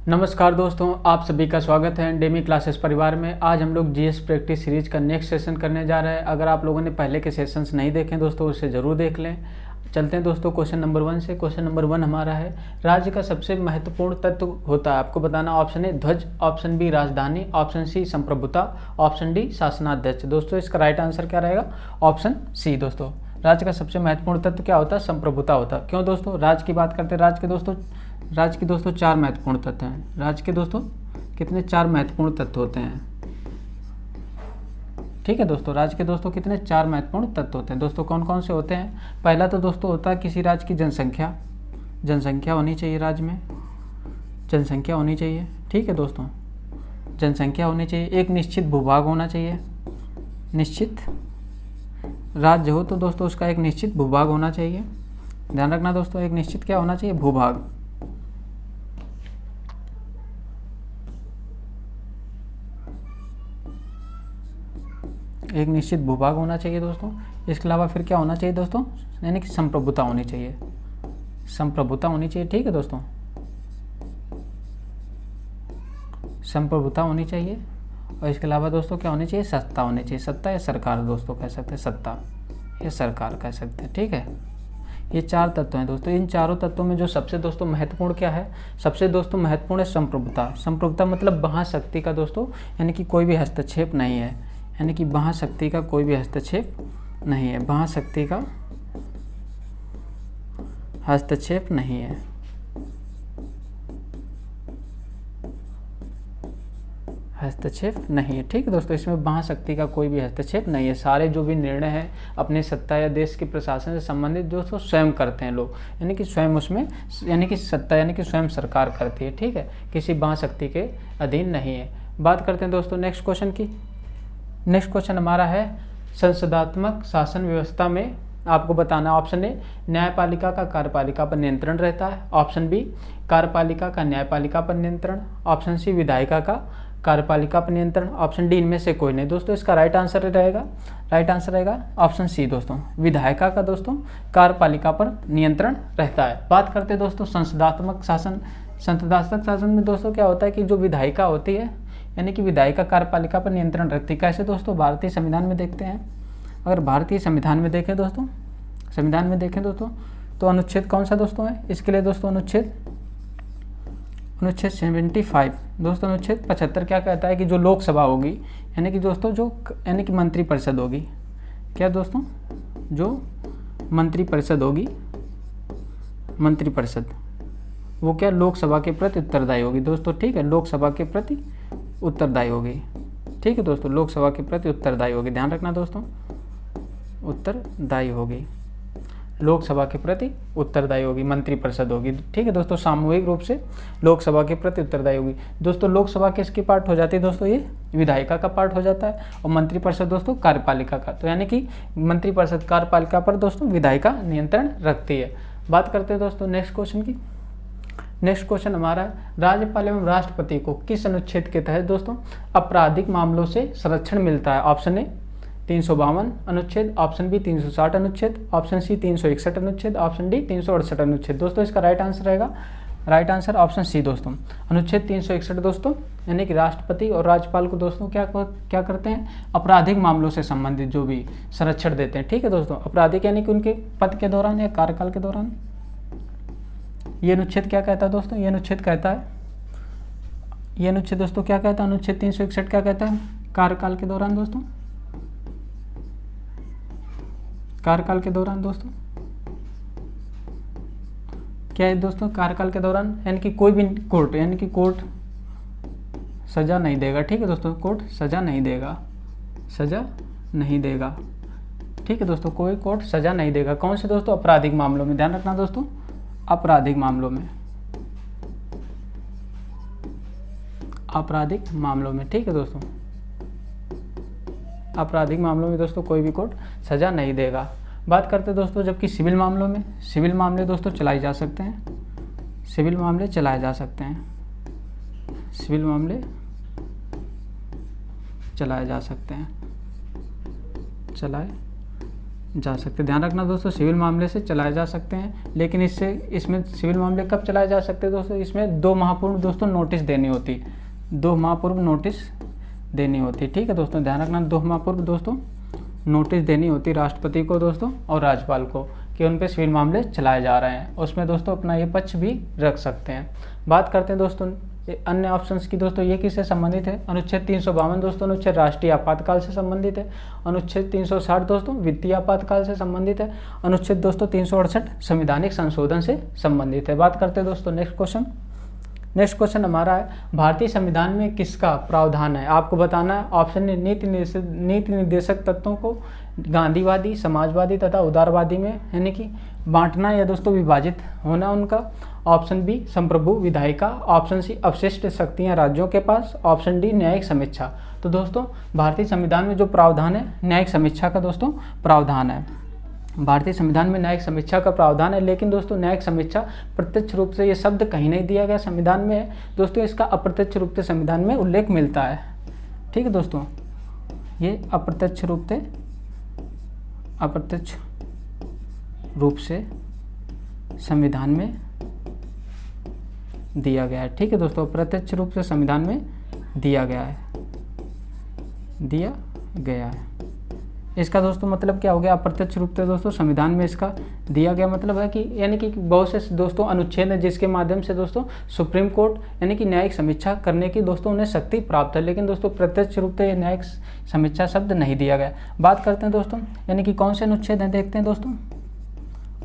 नमस्कार दोस्तों, आप सभी का स्वागत है डेमी क्लासेस परिवार में। आज हम लोग जीएस प्रैक्टिस सीरीज का नेक्स्ट सेशन करने जा रहे हैं। अगर आप लोगों ने पहले के सेशंस नहीं देखे दोस्तों, उसे ज़रूर देख लें। चलते हैं दोस्तों क्वेश्चन नंबर 1 से। क्वेश्चन नंबर 1 हमारा है, राज्य का सबसे महत्वपूर्ण तत्व होता है। आपको बताना ऑप्शन ए ध्वज, ऑप्शन बी राजधानी, ऑप्शन सी संप्रभुता, ऑप्शन डी शासनाध्यक्ष। दोस्तों इसका राइट आंसर क्या रहेगा? Option C. दोस्तों राज्य का सबसे महत्वपूर्ण तत्व क्या होता है? संप्रभुता होता है। क्यों दोस्तों? राज्य की बात करते हैं। राज्य के दोस्तों 4 महत्वपूर्ण तत्व हैं। राज्य के दोस्तों कितने? 4 महत्वपूर्ण तत्व होते हैं। ठीक है दोस्तों, राज्य के दोस्तों कितने? 4 महत्वपूर्ण तत्व होते हैं। दोस्तों कौन कौन से होते हैं? पहला तो दोस्तों होता है किसी राज्य की जनसंख्या। जनसंख्या होनी चाहिए राज्य में, जनसंख्या होनी चाहिए। ठीक है दोस्तों, जनसंख्या होनी चाहिए। एक निश्चित भूभाग होना चाहिए। निश्चित राज्य हो तो दोस्तों उसका एक निश्चित भूभाग होना चाहिए। ध्यान रखना दोस्तों, एक निश्चित क्या होना चाहिए? भूभाग। एक निश्चित भूभाग होना चाहिए दोस्तों। इसके अलावा फिर क्या होना चाहिए दोस्तों? यानी कि संप्रभुता होनी चाहिए। संप्रभुता होनी चाहिए। ठीक है दोस्तों, संप्रभुता होनी चाहिए। और इसके अलावा दोस्तों क्या होनी चाहिए? सत्ता होनी चाहिए। सत्ता या सरकार दोस्तों कह सकते हैं, सत्ता या सरकार कह सकते हैं। ठीक है, ये 4 तत्व हैं दोस्तों। इन चारों तत्वों में जो सबसे दोस्तों महत्वपूर्ण क्या है? सबसे दोस्तों महत्वपूर्ण है संप्रभुता। संप्रभुता मतलब महाशक्ति का दोस्तों, यानी कि कोई भी हस्तक्षेप नहीं है। यानी कि महाशक्ति का कोई भी हस्तक्षेप नहीं है। महाशक्ति का हस्तक्षेप नहीं है। हस्तक्षेप नहीं है। ठीक है दोस्तों, इसमें महाशक्ति का कोई भी हस्तक्षेप नहीं है। सारे जो भी निर्णय हैं अपने सत्ता या देश के प्रशासन से संबंधित दोस्तों स्वयं करते हैं लोग, यानी कि स्वयं उसमें, यानी कि सत्ता यानी कि स्वयं सरकार करती है। ठीक है, किसी महाशक्ति के अधीन नहीं है। बात करते हैं दोस्तों नेक्स्ट क्वेश्चन की। नेक्स्ट क्वेश्चन हमारा है, संसदात्मक शासन व्यवस्था में आपको बताना ऑप्शन ए न्यायपालिका का कार्यपालिका पर नियंत्रण रहता है, ऑप्शन बी कार्यपालिका का न्यायपालिका पर नियंत्रण, ऑप्शन सी विधायिका का कार्यपालिका पर नियंत्रण, ऑप्शन डी इनमें से कोई नहीं। दोस्तों इसका राइट आंसर रहेगा ऑप्शन सी दोस्तों, विधायिका का दोस्तों कार्यपालिका पर नियंत्रण रहता है। बात करते हैं दोस्तों संसदात्मक शासन। संसदात्मक शासन में दोस्तों क्या होता है कि जो विधायिका होती है, यानी कि विधायिका कार्यपालिका पर नियंत्रण रखती है। कैसे दोस्तों? भारतीय संविधान में देखते हैं। अगर भारतीय संविधान में देखें दोस्तों, तो अनुच्छेद कौन सा दोस्तों है इसके लिए? दोस्तों अनुच्छेद 75 दोस्तों। अनुच्छेद 75 क्या कहता है कि जो लोकसभा होगी, यानी कि दोस्तों यानी कि मंत्रिपरिषद होगी। क्या दोस्तों? जो मंत्रिपरिषद होगी, मंत्रिपरिषद वो क्या लोकसभा के प्रति उत्तरदायी होगी दोस्तों। ठीक है, लोकसभा के प्रति उत्तरदायी होगी। ठीक है दोस्तों, लोकसभा के प्रति उत्तरदायी होगी। ध्यान रखना दोस्तों, उत्तरदायी होगी, लोकसभा के प्रति उत्तरदायी होगी, मंत्रिपरिषद होगी। ठीक है दोस्तों, सामूहिक रूप से लोकसभा के प्रति उत्तरदायी होगी। दोस्तों लोकसभा किसकी पार्ट हो जाती है दोस्तों? ये विधायिका का पार्ट हो जाता है, और मंत्रिपरिषद दोस्तों कार्यपालिका का। तो यानी कि मंत्रिपरिषद कार्यपालिका पर दोस्तों विधायिका नियंत्रण रखती है। बात करते हैं दोस्तों नेक्स्ट क्वेश्चन की। नेक्स्ट क्वेश्चन हमारा है, राज्यपाल एवं राष्ट्रपति को किस अनुच्छेद के तहत दोस्तों आपराधिक मामलों से संरक्षण मिलता है? ऑप्शन ए 352 अनुच्छेद, ऑप्शन बी 360 अनुच्छेद, ऑप्शन सी 361 अनुच्छेद, ऑप्शन डी 368 अनुच्छेद। दोस्तों इसका राइट आंसर ऑप्शन सी दोस्तों, अनुच्छेद 361 दोस्तों, यानी कि राष्ट्रपति और राज्यपाल को दोस्तों क्या करते हैं? आपराधिक मामलों से संबंधित जो भी संरक्षण देते हैं। ठीक है दोस्तों, आपराधिक यानी कि उनके पद के दौरान या कार्यकाल के दौरान। ये अनुच्छेद क्या कहता है दोस्तों? ये अनुच्छेद दोस्तों क्या कहता है? अनुच्छेद 361 क्या कहता है? कार्यकाल के दौरान दोस्तों, कार्यकाल के दौरान दोस्तों क्या है दोस्तों? कार्यकाल के दौरान, यानी कि कोई भी कोर्ट, यानी कि कोर्ट सजा नहीं देगा। ठीक है दोस्तों, कोर्ट सजा नहीं देगा। ठीक है दोस्तों, कोई कोर्ट सजा नहीं देगा। कौन से दोस्तों? आपराधिक मामलों में। ध्यान रखना दोस्तों, आपराधिक मामलों में। ठीक है दोस्तों, आपराधिक मामलों में दोस्तों कोई भी कोर्ट सजा नहीं देगा। बात करते हैं दोस्तों जबकि सिविल मामलों में, सिविल मामले दोस्तों चलाए जा सकते हैं। सिविल मामले चलाए जा सकते हैं। चलाए जा सकते। ध्यान रखना दोस्तों, सिविल मामले से चलाए जा सकते हैं, लेकिन इसमें सिविल मामले कब चलाए जा सकते हैं दोस्तों? इसमें 2 माह पूर्व दोस्तों नोटिस देनी होती, 2 माह पूर्व नोटिस देनी होती। ठीक है दोस्तों, ध्यान रखना 2 माह पूर्व दोस्तों नोटिस देनी होती राष्ट्रपति को दोस्तों और राज्यपाल को कि उन पे सिविल मामले चलाए जा रहे हैं। उसमें दोस्तों अपना ये पक्ष भी रख सकते हैं। बात करते हैं दोस्तों अन्य ऑप्शंस की दोस्तों, ये किससे संबंधित है? अनुच्छेद 352 दोस्तों अनुच्छेद राष्ट्रीय आपातकाल से संबंधित है। अनुच्छेद 360 दोस्तों वित्तीय आपातकाल से संबंधित है। अनुच्छेद दोस्तों 368 संवैधानिक संशोधन से संबंधित है। बात करते हैं दोस्तों नेक्स्ट क्वेश्चन हमारा है, भारतीय संविधान में किसका प्रावधान है? आपको बताना है। ऑप्शन ए, नीति निर्देशक तत्वों को गांधीवादी, समाजवादी तथा उदारवादी में यानी कि बांटना या दोस्तों विभाजित होना उनका। ऑप्शन बी, संप्रभु विधायिका। ऑप्शन सी, अवशिष्ट शक्तियां राज्यों के पास। ऑप्शन डी, न्यायिक समीक्षा। तो दोस्तों भारतीय संविधान में जो प्रावधान है न्यायिक समीक्षा का दोस्तों प्रावधान है। भारतीय संविधान में न्यायिक समीक्षा का प्रावधान है, लेकिन दोस्तों न्यायिक समीक्षा प्रत्यक्ष रूप से ये शब्द कहीं नहीं दिया गया संविधान में है दोस्तों, इसका अप्रत्यक्ष रूप से संविधान में उल्लेख मिलता है। ठीक है दोस्तों, ये अप्रत्यक्ष रूप से संविधान में दिया गया है। ठीक है दोस्तों, अप्रत्यक्ष रूप से संविधान में दिया गया है। इसका दोस्तों मतलब क्या हो गया? अप्रत्यक्ष रूप से दोस्तों संविधान में इसका दिया गया मतलब है कि यानी कि बहुत से दोस्तों अनुच्छेद है जिसके माध्यम से दोस्तों सुप्रीम कोर्ट यानी कि न्यायिक समीक्षा करने की दोस्तों उन्हें शक्ति प्राप्त है, लेकिन दोस्तों प्रत्यक्ष रूप से न्यायिक समीक्षा शब्द नहीं दिया गया। बात करते हैं दोस्तों यानी कि कौन से अनुच्छेद हैं, देखते हैं दोस्तों।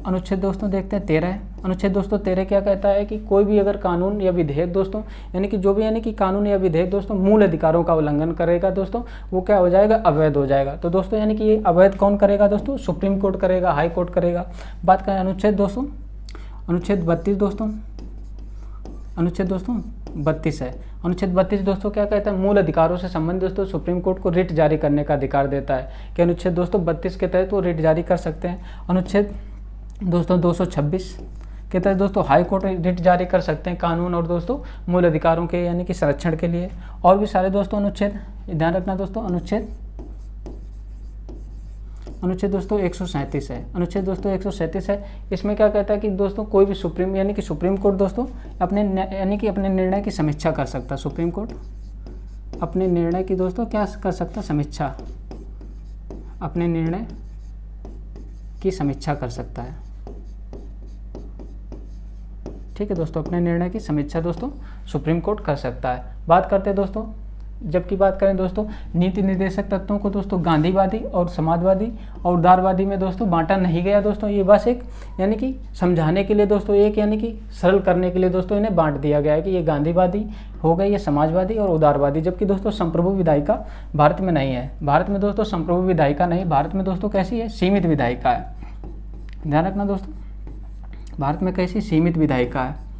अनुच्छेद दोस्तों देखते हैं 13 है। अनुच्छेद दोस्तों 13 क्या कहता है कि कोई भी अगर कानून या विधेयक दोस्तों यानी कि जो भी यानी कि कानून या विधेयक दोस्तों मूल अधिकारों का उल्लंघन करेगा दोस्तों, वो क्या हो जाएगा? अवैध हो जाएगा। तो दोस्तों यानी कि ये अवैध कौन करेगा दोस्तों? सुप्रीम कोर्ट करेगा, हाई कोर्ट करेगा। बात करें अनुच्छेद 32 दोस्तों, अनुच्छेद दोस्तों 32 है। अनुच्छेद 32 दोस्तों क्या कहता है? मूल अधिकारों से संबंधित दोस्तों सुप्रीम कोर्ट को रिट जारी करने का अधिकार देता है कि अनुच्छेद दोस्तों 32 के तहत वो रिट जारी कर सकते हैं। अनुच्छेद दोस्तों 226 के तहत दोस्तों हाई कोर्ट रिट जारी कर सकते हैं कानून और दोस्तों मूल अधिकारों के यानी कि संरक्षण के लिए। और भी सारे दोस्तों अनुच्छेद ध्यान रखना दोस्तों, अनुच्छेद दोस्तों 137 है। अनुच्छेद दोस्तों 137 है। इसमें क्या कहता है कि दोस्तों कोई भी सुप्रीम कोर्ट दोस्तों अपने निर्णय की समीक्षा कर सकता है। सुप्रीम कोर्ट अपने निर्णय की दोस्तों क्या कर सकता है? समीक्षा, अपने निर्णय की समीक्षा कर सकता है। ठीक है दोस्तों, अपने निर्णय की समीक्षा दोस्तों सुप्रीम कोर्ट कर सकता है। बात करते हैं दोस्तों, जबकि बात करें दोस्तों नीति निर्देशक तत्वों को दोस्तों गांधीवादी और समाजवादी और उदारवादी में दोस्तों बांटा नहीं गया दोस्तों, ये बस एक यानी कि समझाने के लिए दोस्तों, एक यानी कि सरल करने के लिए दोस्तों इन्हें बांट दिया गया है कि ये गांधीवादी हो गए, ये समाजवादी और उदारवादी। जबकि दोस्तों संप्रभु विधायिका भारत में नहीं है। भारत में दोस्तों संप्रभु विधायिका नहीं, भारत में दोस्तों कैसी है? सीमित विधायिका है। ध्यान रखना दोस्तों, भारत में कैसी? सीमित विधायिका है।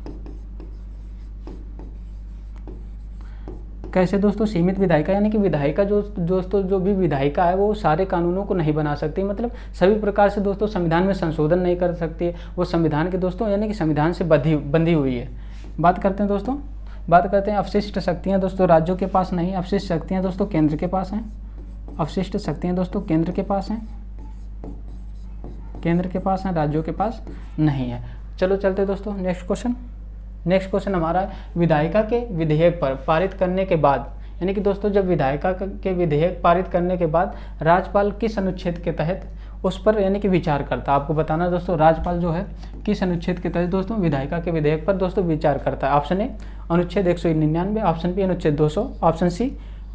कैसे दोस्तों? सीमित विधायिका यानी कि विधायिका जो भी विधायिका है वो सारे कानूनों को नहीं बना सकती, मतलब सभी प्रकार से दोस्तों संविधान में संशोधन नहीं कर सकती है। वो संविधान के दोस्तों यानी कि संविधान से बंधी हुई है। बात करते हैं अवशिष्ट शक्तियाँ दोस्तों राज्यों के पास नहीं, अवशिष्ट शक्तियाँ दोस्तों केंद्र के पास हैं। अवशिष्ट शक्तियाँ दोस्तों केंद्र के पास हैं, राज्यों के पास नहीं है। चलो चलते दोस्तों नेक्स्ट क्वेश्चन हमारा है, विधायिका के विधेयक पर पारित करने के बाद यानी कि दोस्तों जब विधायिका के विधेयक पारित करने के बाद राज्यपाल किस अनुच्छेद के तहत उस पर यानी कि विचार करता है? आपको बताना दोस्तों राज्यपाल जो है किस अनुच्छेद के तहत दोस्तों विधायिका के विधेयक पर दोस्तों विचार करता है? ऑप्शन ए अनुच्छेद 199, ऑप्शन बी अनुच्छेद 200, ऑप्शन सी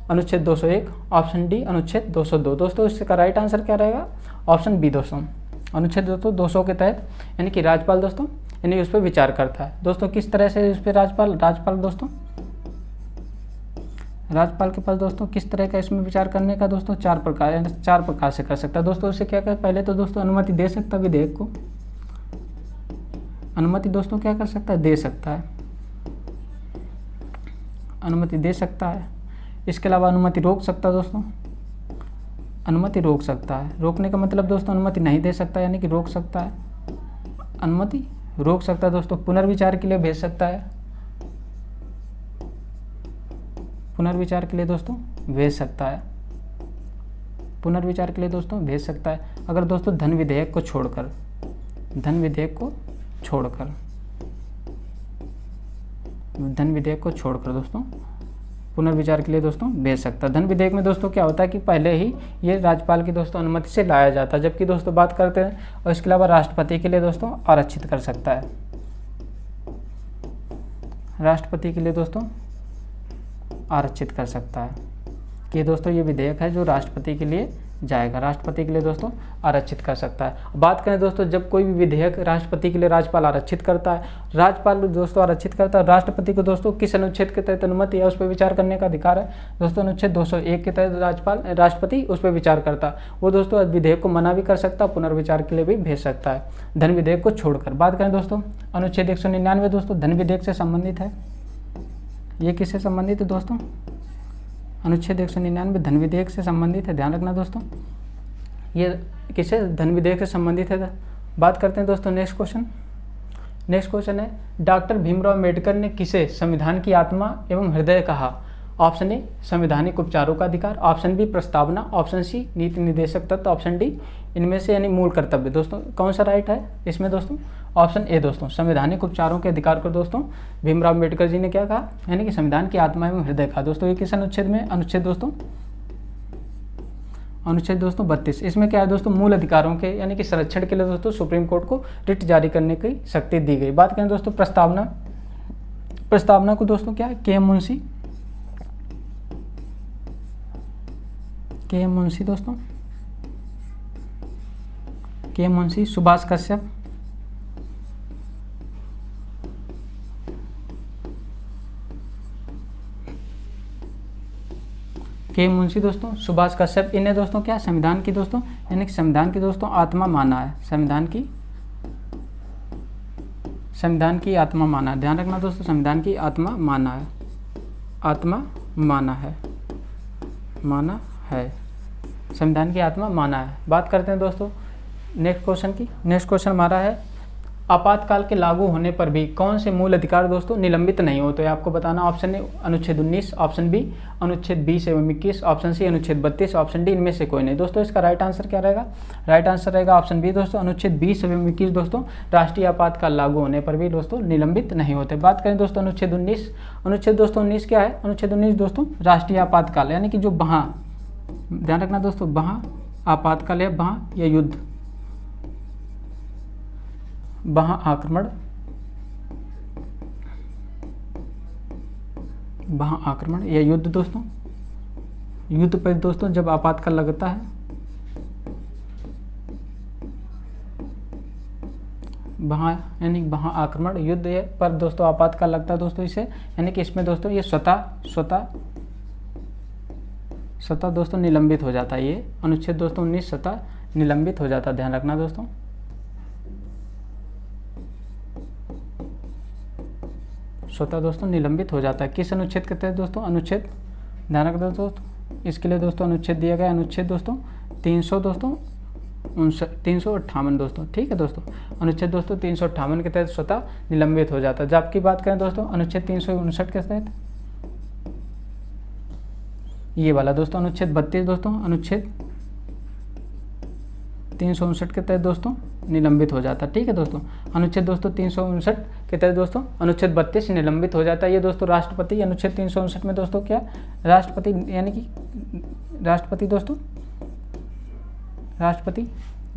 अनुच्छेद 201, ऑप्शन डी अनुच्छेद 202। दोस्तों इसका राइट आंसर क्या रहेगा? ऑप्शन बी दोस्तों, अनुच्छेद दोस्तों 200 के तहत यानी कि राज्यपाल दोस्तों यानी उस पर विचार करता है। दोस्तों किस तरह से उस पर राज्यपाल के पास दोस्तों किस तरह का इसमें विचार करने का दोस्तों चार प्रकार से कर सकता है। दोस्तों उससे क्या कर, पहले तो दोस्तों अनुमति दे सकता है, विधेयक को अनुमति दोस्तों क्या कर सकता है? दे सकता है, अनुमति दे सकता है। इसके अलावा अनुमति रोक सकता है दोस्तों, अनुमति रोक सकता है। रोकने का मतलब दोस्तों अनुमति नहीं दे सकता यानी कि रोक सकता है, अनुमति रोक सकता है दोस्तों। पुनर्विचार के लिए भेज सकता है, पुनर्विचार के लिए दोस्तों भेज सकता है। पुनर्विचार के लिए दोस्तों भेज सकता है। अगर दोस्तों धन विधेयक को छोड़कर दोस्तों पुनर्विचार के लिए दोस्तों भेज सकता है। धन विधेयक में दोस्तों क्या होता है कि पहले ही ये राज्यपाल की दोस्तों अनुमति से लाया जाता है, जबकि दोस्तों बात करते हैं और इसके अलावा राष्ट्रपति के लिए दोस्तों आरक्षित कर सकता है। राष्ट्रपति के लिए दोस्तों आरक्षित कर सकता है कि दोस्तों ये विधेयक है जो राष्ट्रपति के लिए जाएगा, राष्ट्रपति के लिए दोस्तों आरक्षित कर सकता है। बात करें दोस्तों जब कोई भी विधेयक राष्ट्रपति के लिए राज्यपाल आरक्षित करता है, राज्यपाल दोस्तों आरक्षित करता है, राष्ट्रपति को दोस्तों किस अनुच्छेद के तहत अनुमति है उस पर विचार करने का अधिकार है। दोस्तों अनुच्छेद 201 के तहत राष्ट्रपति उस पर विचार करता है। वो दोस्तों विधेयक को मना भी कर सकता है, पुनर्विचार के लिए भी भेज सकता है धन विधेयक को छोड़कर। बात करें दोस्तों अनुच्छेद 199 दोस्तों धन विधेयक से संबंधित है। ये किससे संबंधित है दोस्तों? अनुच्छेद 199 धन विधेयक से संबंधित है, ध्यान रखना दोस्तों। ये किससे? धन विधेयक से संबंधित है। बात करते हैं दोस्तों नेक्स्ट क्वेश्चन है डॉक्टर भीमराव अम्बेडकर ने किसे संविधान की आत्मा एवं हृदय कहा? ऑप्शन ए संवैधानिक उपचारों का अधिकार, ऑप्शन बी प्रस्तावना, ऑप्शन सी नीति निर्देशक तत्व, ऑप्शन डी इनमें से यानी मूल कर्तव्य। दोस्तों कौन सा राइट है इसमें दोस्तों? ऑप्शन ए दोस्तों संवैधानिक उपचारों के अधिकार को दोस्तों भीमराव अम्बेडकर जी ने क्या कहा? यानी कि संविधान की आत्मा एवं हृदय कहा। दोस्तों ये किस अनुच्छेद में? अनुच्छेद दोस्तों 32। इसमें क्या है दोस्तों? मूल अधिकारों के यानी कि संरक्षण के लिए दोस्तों सुप्रीम कोर्ट को रिट जारी करने की शक्ति दी गई। बात करें दोस्तों प्रस्तावना को दोस्तों क्या है? के एम मुंशी दोस्तों, के एम मुंशी, सुभाष कश्यप, के मुंशी दोस्तों, सुभाष कश्यप, इन्हें दोस्तों क्या संविधान की दोस्तों यानी कि संविधान की दोस्तों आत्मा माना है। संविधान की आत्मा माना है। ध्यान रखना दोस्तों संविधान की आत्मा माना है। संविधान की आत्मा माना है। बात करते हैं दोस्तों नेक्स्ट क्वेश्चन हमारा है आपातकाल के लागू होने पर भी कौन से मूल अधिकार दोस्तों निलंबित नहीं होते? आपको बताना। ऑप्शन ए अनुच्छेद 19, ऑप्शन बी अनुच्छेद 20 एवं 21, ऑप्शन सी अनुच्छेद 32, ऑप्शन डी इनमें से कोई नहीं। दोस्तों इसका राइट आंसर क्या रहेगा? राइट आंसर रहेगा ऑप्शन बी दोस्तों अनुच्छेद 20 एवं 21 दोस्तों राष्ट्रीय आपातकाल लागू होने पर भी दोस्तों निलंबित नहीं होते। बात करें दोस्तों अनुच्छेद 19 क्या है? अनुच्छेद 19 दोस्तों राष्ट्रीय आपातकाल यानी कि जो वहाँ, ध्यान रखना दोस्तों, वहाँ आपातकाल है, वहाँ या युद्ध, वहाँ आक्रमण या युद्ध दोस्तों, युद्ध पर दोस्तों जब आपातकाल लगता है, वहाँ यानी वहाँ आक्रमण युद्ध पर दोस्तों आपातकाल लगता है दोस्तों इसे, यानी कि इसमें दोस्तों ये स्वतः दोस्तों निलंबित हो जाता है। ये अनुच्छेद दोस्तों 19 स्वतः निलंबित हो जाता है। ध्यान रखना दोस्तों। स्वतः दोस्तों निलंबित हो जाता है। किस अनुच्छेद के तहत दोस्तों? अनुच्छेद, ध्यान रखना दोस्तों, इसके लिए दोस्तों अनुच्छेद दिया गया अनुच्छेद दोस्तों 358 दोस्तों, ठीक है दोस्तों। अनुच्छेद दोस्तों 358 के तहत स्वतः निलंबित हो जाता है। जबकि बात करें दोस्तों अनुच्छेद 359 के तहत, ये वाला दोस्तों अनुच्छेद 32 दोस्तों, अनुच्छेद 359 के तहत दोस्तों निलंबित हो जाता है, ठीक है दोस्तों। अनुच्छेद दोस्तों 359 के तहत दोस्तों अनुच्छेद 32 निलंबित हो जाता है। ये दोस्तों राष्ट्रपति अनुच्छेद 359 में दोस्तों क्या राष्ट्रपति यानी कि राष्ट्रपति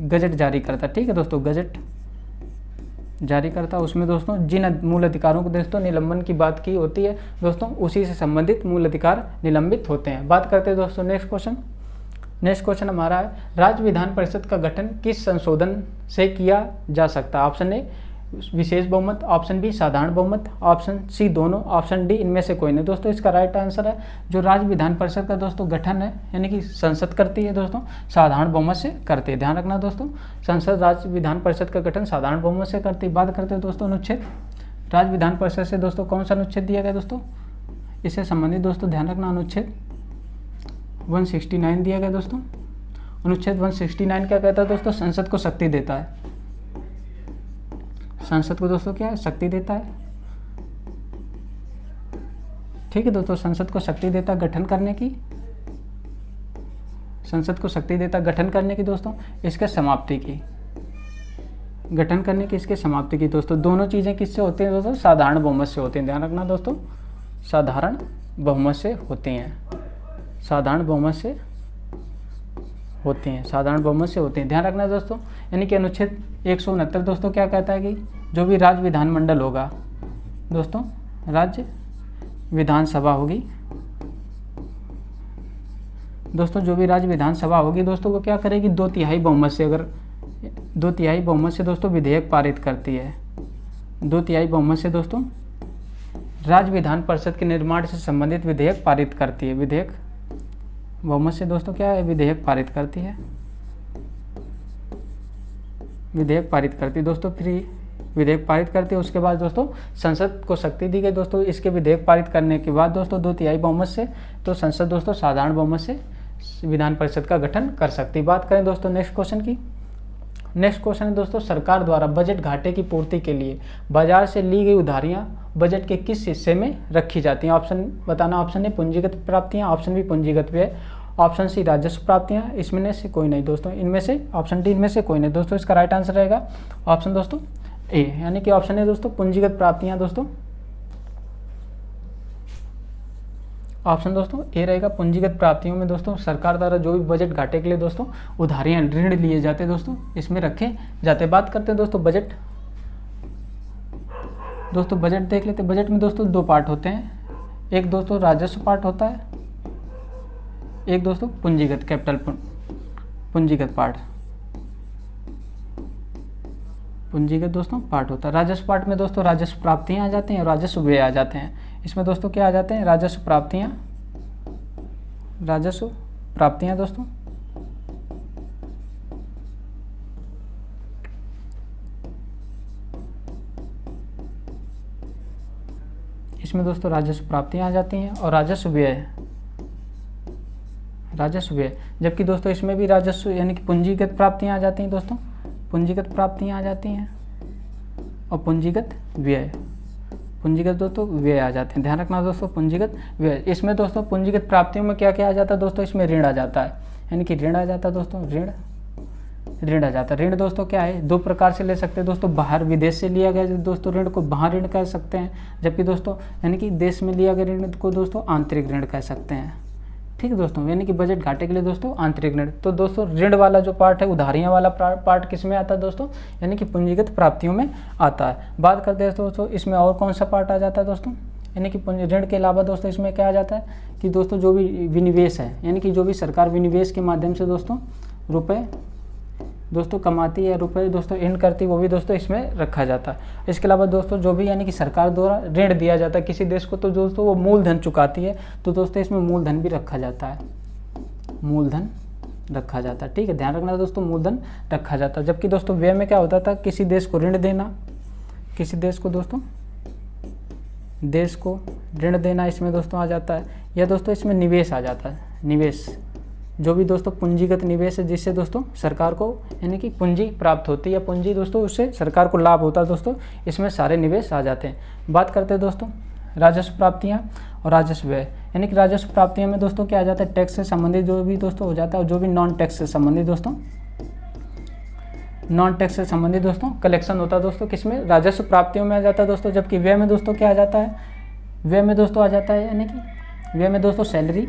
गजट जारी करता है, ठीक है दोस्तों, गजट जारी करता है। उसमें दोस्तों जिन मूल अधिकारों को दोस्तों निलंबन की बात की होती है दोस्तों उसी से संबंधित मूल अधिकार निलंबित होते हैं। बात करते हैं दोस्तों नेक्स्ट क्वेश्चन हमारा है राज्य विधान परिषद का गठन किस संशोधन से किया जा सकता है? ऑप्शन ए विशेष बहुमत, ऑप्शन बी साधारण बहुमत, ऑप्शन सी दोनों, ऑप्शन डी इनमें से कोई नहीं। दोस्तों इसका राइट आंसर है जो राज्य विधान परिषद का दोस्तों गठन है यानी कि संसद करती है दोस्तों साधारण बहुमत से करती है। ध्यान रखना दोस्तों संसद राज्य विधान परिषद का गठन साधारण बहुमत से करती है। बात करते हैं दोस्तों अनुच्छेद, राज्य विधान परिषद से दोस्तों कौन सा अनुच्छेद दिया गया दोस्तों? इससे संबंधित दोस्तों ध्यान रखना अनुच्छेद 169 दिया गया दोस्तों। अनुच्छेद 169 क्या कहता है दोस्तों? संसद को शक्ति देता है। संसद को दोस्तों क्या है? शक्ति देता है, ठीक है दोस्तों। संसद को शक्ति देता है गठन करने की, संसद को शक्ति देता है गठन करने की दोस्तों, इसके समाप्ति की, गठन करने की, इसके समाप्ति की दोस्तों। दोनों चीज़ें किससे होती हैं दोस्तों? साधारण बहुमत से होती हैं। ध्यान रखना दोस्तों, साधारण बहुमत से होती हैं, साधारण बहुमत से होती हैं, साधारण बहुमत से होती हैं। ध्यान रखना दोस्तों, यानी कि अनुच्छेद 169 दोस्तों क्या कहता है कि जो भी राज्य विधानमंडल होगा दोस्तों, राज्य विधानसभा होगी दोस्तों, जो भी राज्य विधानसभा होगी दोस्तों वो क्या करेगी? 2/3 बहुमत से, अगर 2/3 बहुमत से दोस्तों विधेयक पारित करती है, 2/3 बहुमत से दोस्तों राज्य विधान परिषद के निर्माण से संबंधित विधेयक पारित करती है। विधेयक बहुमत से दोस्तों क्या है? विधेयक पारित करती है, विधेयक पारित करती है दोस्तों। फिर विधेयक पारित करती है, उसके बाद दोस्तों संसद को शक्ति दी गई दोस्तों। इसके विधेयक पारित करने के बाद दोस्तों 2/3 बहुमत से तो संसद दोस्तों साधारण बहुमत से विधान परिषद का गठन कर सकती है। बात करें दोस्तों नेक्स्ट क्वेश्चन की। नेक्स्ट क्वेश्चन है दोस्तों, सरकार द्वारा बजट घाटे की पूर्ति के लिए बाजार से ली गई उधारियां बजट के किस हिस्से में रखी जाती हैं? ऑप्शन बताना। ऑप्शन ए पूंजीगत प्राप्तियां, ऑप्शन बी पूंजीगत व्यय, ऑप्शन सी राजस्व प्राप्तियां। इसमें से कोई नहीं दोस्तों, इनमें से ऑप्शन डी इनमें से कोई नहीं दोस्तों। इसका राइट आंसर रहेगा ऑप्शन दोस्तों ए, यानी कि ऑप्शन है दोस्तों पूंजीगत प्राप्तियां दोस्तों। ऑप्शन दोस्तों ए रहेगा। पूंजीगत प्राप्तियों में दोस्तों सरकार द्वारा जो भी बजट घाटे के लिए दोस्तों उधारियां ऋण लिए जाते हैं दोस्तों, इसमें रखे जाते हैं। बात करते हैं दोस्तों बजट। दोस्तों बजट देख लेते हैं। बजट में दोस्तों 2 पार्ट होते हैं, एक दोस्तों राजस्व पार्ट होता है, एक दोस्तों पूंजीगत कैपिटल पूंजीगत पार्ट, पूंजीगत दोस्तों पार्ट होता है। राजस्व पार्ट में दोस्तों राजस्व प्राप्तियां आ जाती हैं और राजस्व व्यय आ जाते हैं। इसमें दोस्तों क्या आ जाते हैं? राजस्व प्राप्तियां, राजस्व प्राप्तियां दोस्तों। इसमें दोस्तों राजस्व प्राप्तियां आ जाती हैं और राजस्व व्यय, राजस्व व्यय। जबकि दोस्तों इसमें भी राजस्व यानी कि पूंजीगत प्राप्तियां आ जाती हैं दोस्तों, पूंजीगत प्राप्तियां आ जाती हैं और पूंजीगत व्यय, पूंजीगत दोस्तों व्यय आ जाते हैं। ध्यान रखना दोस्तों पूंजीगत व्यय। इसमें दोस्तों पूंजीगत प्राप्तियों में क्या क्या आ जाता है दोस्तों? इसमें ऋण आ जाता है, यानी कि ऋण आ जाता है दोस्तों, ऋण आ जाता है। ऋण दोस्तों क्या है? 2 प्रकार से ले सकते हैं दोस्तों। बाहर विदेश से लिया गया दोस्तों ऋण को बाहर ऋण कह सकते हैं, जबकि दोस्तों यानी कि देश में लिया गया ऋण को दोस्तों आंतरिक ऋण कह सकते हैं। ठीक है दोस्तों, यानी कि बजट घाटे के लिए दोस्तों आंतरिक ऋण। तो दोस्तों ऋण वाला जो पार्ट है, उधारियां वाला पार्ट किस में आता है दोस्तों? यानी कि पूंजीगत प्राप्तियों में आता है। बात करते हैं दोस्तों इसमें और कौन सा पार्ट आ जाता है दोस्तों? यानी कि ऋण के अलावा दोस्तों इसमें क्या आ जाता है कि दोस्तों जो भी विनिवेश है, यानी कि जो भी सरकार विनिवेश के माध्यम से दोस्तों रुपए दोस्तों कमाती है, रुपए दोस्तों इन करती है, वो भी दोस्तों इसमें रखा जाता है। इसके अलावा दोस्तों जो भी यानी कि सरकार द्वारा ऋण दिया जाता है किसी देश को, तो दोस्तों वो मूलधन चुकाती है, तो दोस्तों इसमें मूलधन भी रखा जाता है, मूलधन रखा जाता है। ठीक है, ध्यान रखना दोस्तों मूलधन रखा जाता है। जबकि दोस्तों व्यय में क्या होता था? किसी देश को ऋण देना, किसी देश को दोस्तों देश को ऋण देना इसमें दोस्तों आ जाता है। या दोस्तों इसमें निवेश आ जाता है, निवेश जो भी दोस्तों पूंजीगत निवेश है जिससे दोस्तों सरकार को यानी कि पूंजी प्राप्त होती है, या पूंजी दोस्तों उससे सरकार को लाभ होता है दोस्तों, इसमें सारे निवेश आ जाते हैं। बात करते हैं दोस्तों राजस्व प्राप्तियां और राजस्व व्यय। यानी कि राजस्व प्राप्तियों में दोस्तों क्या आ जाता है? टैक्स से संबंधित जो भी दोस्तों हो जाता है, और जो भी नॉन टैक्स से संबंधित दोस्तों, नॉन टैक्स से संबंधित दोस्तों कलेक्शन होता है दोस्तों किसमें? राजस्व प्राप्तियों में आ जाता है दोस्तों। जबकि व्यय में दोस्तों क्या आ जाता है? व्यय में दोस्तों आ जाता है यानी कि व्यय में दोस्तों सैलरी,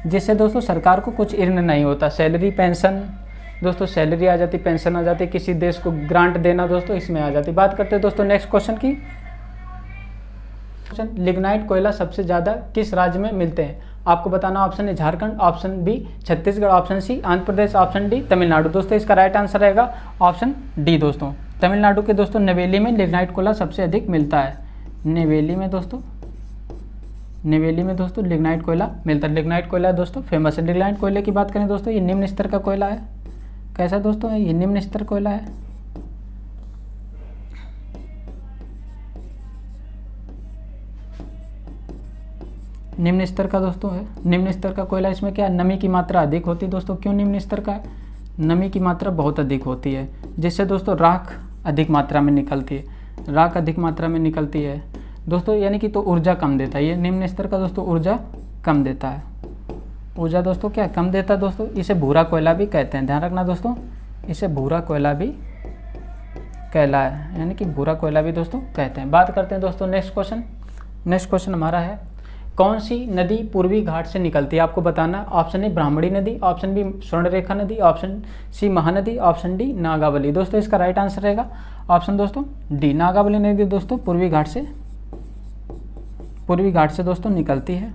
जिससे दोस्तों सरकार को कुछ ऋण नहीं होता। सैलरी, पेंशन दोस्तों, सैलरी आ जाती, पेंशन आ जाती, किसी देश को ग्रांट देना दोस्तों इसमें आ जाती। बात करते हैं दोस्तों नेक्स्ट क्वेश्चन की। लिग्नाइट कोयला सबसे ज़्यादा किस राज्य में मिलते हैं? आपको बताना। Option A Jharkhand, option B Chhattisgarh, option C Andhra Pradesh, option D Tamil Nadu. दोस्तों इसका राइट आंसर रहेगा ऑप्शन डी दोस्तों। तमिलनाडु के दोस्तों नवेली में लिग्नाइट कोयला सबसे अधिक मिलता है। नवेली में दोस्तों लिग्नाइट कोयला मिलता है। लिग्नाइट कोयला दोस्तों फेमस है। लिग्नाइट कोयले की बात करें दोस्तों, ये निम्न स्तर का कोयला है। कैसा दोस्तों है? ये निम्न स्तर कोयला है। निम्न स्तर का दोस्तों है, निम्न स्तर का कोयला। इसमें क्या नमी की मात्रा अधिक होती है दोस्तों। क्यों निम्न स्तर का है? नमी की मात्रा बहुत अधिक होती है, जिससे दोस्तों राख अधिक मात्रा में निकलती है, राख अधिक मात्रा में निकलती है दोस्तों, यानी कि तो ऊर्जा कम देता है। ये निम्न स्तर का दोस्तों ऊर्जा कम देता है। ऊर्जा दोस्तों क्या कम देता है दोस्तों, इसे भूरा कोयला भी कहते हैं, ध्यान रखना दोस्तों, इसे भूरा कोयला भी कहला है, यानी कि भूरा कोयला भी दोस्तों कहते हैं। बात करते हैं दोस्तों नेक्स्ट क्वेश्चन। नेक्स्ट क्वेश्चन हमारा है, कौन सी नदी पूर्वी घाट से निकलती है, आपको बताना। ऑप्शन ए ब्राह्मणी नदी, ऑप्शन बी स्वर्णरेखा नदी, option C Mahanadi, option D Nagavali. दोस्तों इसका राइट आंसर रहेगा ऑप्शन दोस्तों डी, नागावली नदी दोस्तों पूर्वी घाट से दोस्तों निकलती है।